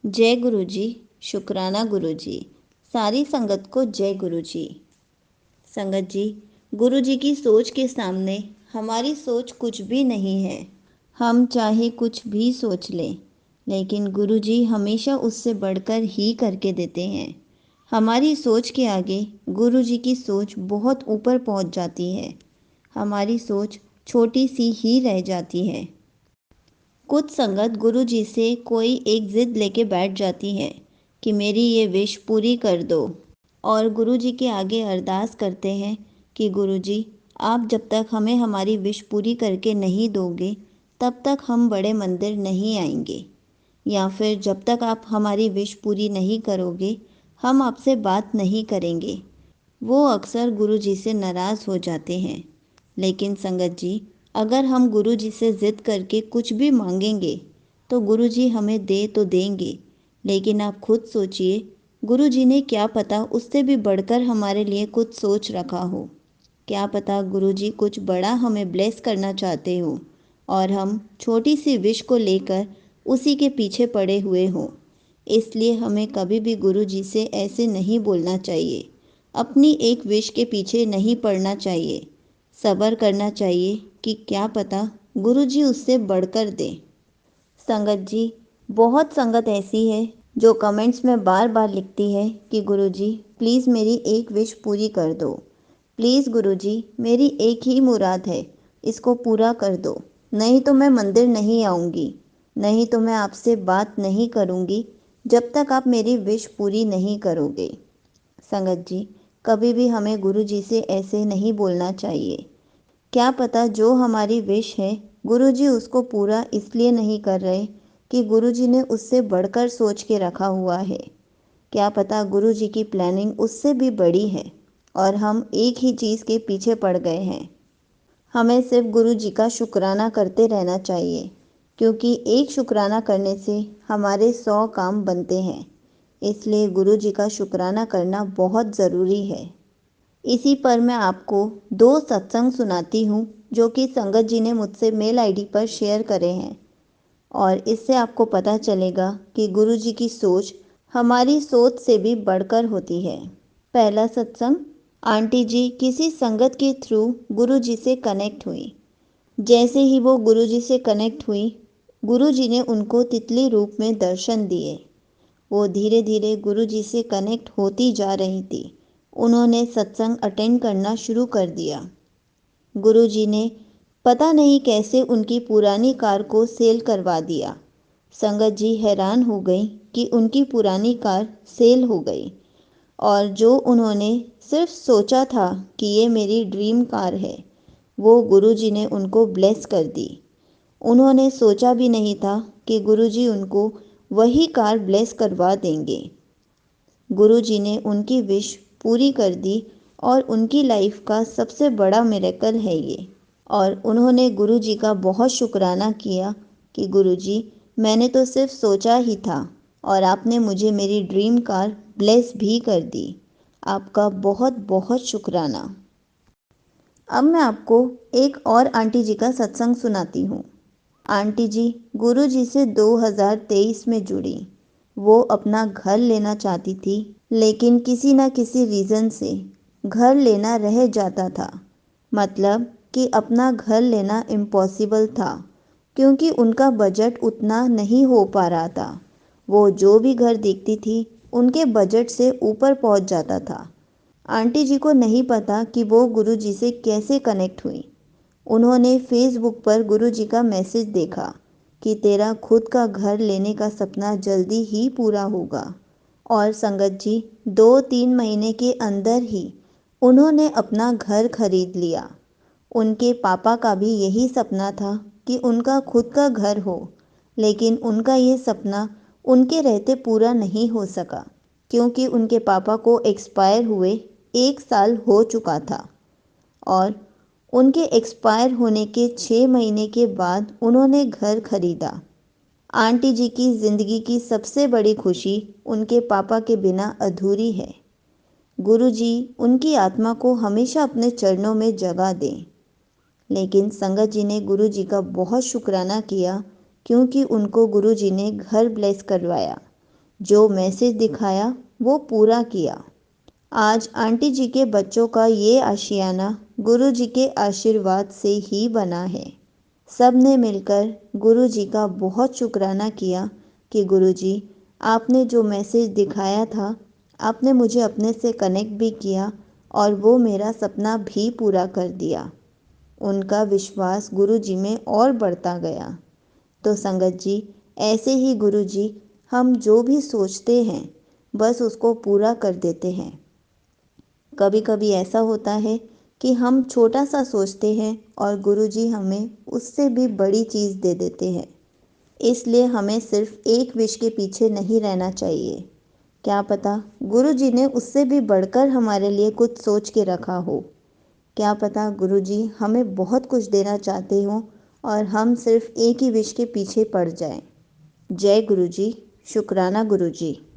जय गुरु जी। शुक्राना गुरु जी। सारी संगत को जय गुरु जी। संगत जी, गुरु जी की सोच के सामने हमारी सोच कुछ भी नहीं है। हम चाहे कुछ भी सोच लें, लेकिन गुरु जी हमेशा उससे बढ़कर ही करके देते हैं। हमारी सोच के आगे गुरु जी की सोच बहुत ऊपर पहुंच जाती है। हमारी सोच छोटी सी ही रह जाती है। कुछ संगत गुरु जी से कोई एक जिद लेके बैठ जाती है कि मेरी ये विश पूरी कर दो, और गुरु जी के आगे अरदास करते हैं कि गुरु जी, आप जब तक हमें हमारी विश पूरी करके नहीं दोगे तब तक हम बड़े मंदिर नहीं आएंगे, या फिर जब तक आप हमारी विश पूरी नहीं करोगे हम आपसे बात नहीं करेंगे। वो अक्सर गुरु जी से नाराज़ हो जाते हैं। लेकिन संगत जी, अगर हम गुरु जी से ज़िद करके कुछ भी मांगेंगे तो गुरु जी हमें दे तो देंगे, लेकिन आप खुद सोचिए, गुरु जी ने क्या पता उससे भी बढ़कर हमारे लिए कुछ सोच रखा हो। क्या पता गुरु जी कुछ बड़ा हमें ब्लेस करना चाहते हो और हम छोटी सी विश को लेकर उसी के पीछे पड़े हुए हों। इसलिए हमें कभी भी गुरु जी से ऐसे नहीं बोलना चाहिए। अपनी एक विश के पीछे नहीं पड़ना चाहिए। सब्र करना चाहिए कि क्या पता गुरु जी उससे बढ़कर दें। संगत जी, बहुत संगत ऐसी है जो कमेंट्स में बार बार लिखती है कि गुरु जी प्लीज़ मेरी एक विश पूरी कर दो। प्लीज़ गुरु जी, मेरी एक ही मुराद है, इसको पूरा कर दो। नहीं तो मैं मंदिर नहीं आऊँगी, नहीं तो मैं आपसे बात नहीं करूँगी जब तक आप मेरी विश पूरी नहीं करोगे। संगत जी, कभी भी हमें गुरु जी से ऐसे नहीं बोलना चाहिए। क्या पता जो हमारी विश है गुरु जी उसको पूरा इसलिए नहीं कर रहे कि गुरु जी ने उससे बढ़कर सोच के रखा हुआ है। क्या पता गुरु जी की प्लानिंग उससे भी बड़ी है और हम एक ही चीज़ के पीछे पड़ गए हैं। हमें सिर्फ गुरु जी का शुक्राना करते रहना चाहिए, क्योंकि एक शुक्राना करने से हमारे 100 काम बनते हैं। इसलिए गुरु जी का शुक्राना करना बहुत ज़रूरी है। इसी पर मैं आपको 2 सत्संग सुनाती हूँ जो कि संगत जी ने मुझसे मेल आईडी पर शेयर करे हैं, और इससे आपको पता चलेगा कि गुरु जी की सोच हमारी सोच से भी बढ़कर होती है। पहला सत्संग, आंटी जी किसी संगत के थ्रू गुरु जी से कनेक्ट हुई। जैसे ही वो गुरु जी से कनेक्ट हुई, गुरु जी ने उनको तितली रूप में दर्शन दिए। वो धीरे धीरे गुरु जी से कनेक्ट होती जा रही थी। उन्होंने सत्संग अटेंड करना शुरू कर दिया। गुरु जी ने पता नहीं कैसे उनकी पुरानी कार को सेल करवा दिया। संगत जी हैरान हो गई कि उनकी पुरानी कार सेल हो गई, और जो उन्होंने सिर्फ सोचा था कि ये मेरी ड्रीम कार है, वो गुरु जी ने उनको ब्लेस कर दी। उन्होंने सोचा भी नहीं था कि गुरु जी उनको वही कार ब्लेस करवा देंगे। गुरु जी ने उनकी विश पूरी कर दी, और उनकी लाइफ का सबसे बड़ा मिरेकल है ये। और उन्होंने गुरु जी का बहुत शुक्राना किया कि गुरु जी, मैंने तो सिर्फ सोचा ही था और आपने मुझे मेरी ड्रीम कार ब्लेस भी कर दी। आपका बहुत बहुत शुक्राना। अब मैं आपको एक और आंटी जी का सत्संग सुनाती हूँ। आंटी जी गुरु जी से 2023 में जुड़ी। वो अपना घर लेना चाहती थी, लेकिन किसी न किसी रीज़न से घर लेना रह जाता था। मतलब कि अपना घर लेना इम्पॉसिबल था, क्योंकि उनका बजट उतना नहीं हो पा रहा था। वो जो भी घर देखती थी उनके बजट से ऊपर पहुंच जाता था। आंटी जी को नहीं पता कि वो गुरु जी से कैसे कनेक्ट हुई। उन्होंने फेसबुक पर गुरु जी का मैसेज देखा कि तेरा खुद का घर लेने का सपना जल्दी ही पूरा होगा। और संगत जी 2-3 महीने के अंदर ही उन्होंने अपना घर खरीद लिया। उनके पापा का भी यही सपना था कि उनका खुद का घर हो, लेकिन उनका ये सपना उनके रहते पूरा नहीं हो सका, क्योंकि उनके पापा को एक्सपायर हुए 1 साल हो चुका था। और उनके एक्सपायर होने के 6 महीने के बाद उन्होंने घर खरीदा। आंटी जी की ज़िंदगी की सबसे बड़ी खुशी उनके पापा के बिना अधूरी है। गुरु जी उनकी आत्मा को हमेशा अपने चरणों में जगह दें। लेकिन संगत जी ने गुरु जी का बहुत शुक्राना किया, क्योंकि उनको गुरु जी ने घर ब्लेस करवाया। जो मैसेज दिखाया वो पूरा किया। आज आंटी जी के बच्चों का ये आशियाना गुरु जी के आशीर्वाद से ही बना है। सब ने मिलकर गुरु जी का बहुत शुक्राना किया कि गुरु जी, आपने जो मैसेज दिखाया था, आपने मुझे अपने से कनेक्ट भी किया और वो मेरा सपना भी पूरा कर दिया। उनका विश्वास गुरु जी में और बढ़ता गया। तो संगत जी, ऐसे ही गुरु जी हम जो भी सोचते हैं बस उसको पूरा कर देते हैं। कभी कभी ऐसा होता है कि हम छोटा सा सोचते हैं और गुरु जी हमें उससे भी बड़ी चीज़ दे देते हैं। इसलिए हमें सिर्फ एक विश के पीछे नहीं रहना चाहिए। क्या पता गुरु जी ने उससे भी बढ़कर हमारे लिए कुछ सोच के रखा हो। क्या पता गुरु जी हमें बहुत कुछ देना चाहते हों और हम सिर्फ एक ही विश के पीछे पड़ जाएं। जय गुरु जी। शुक्राना गुरु जी।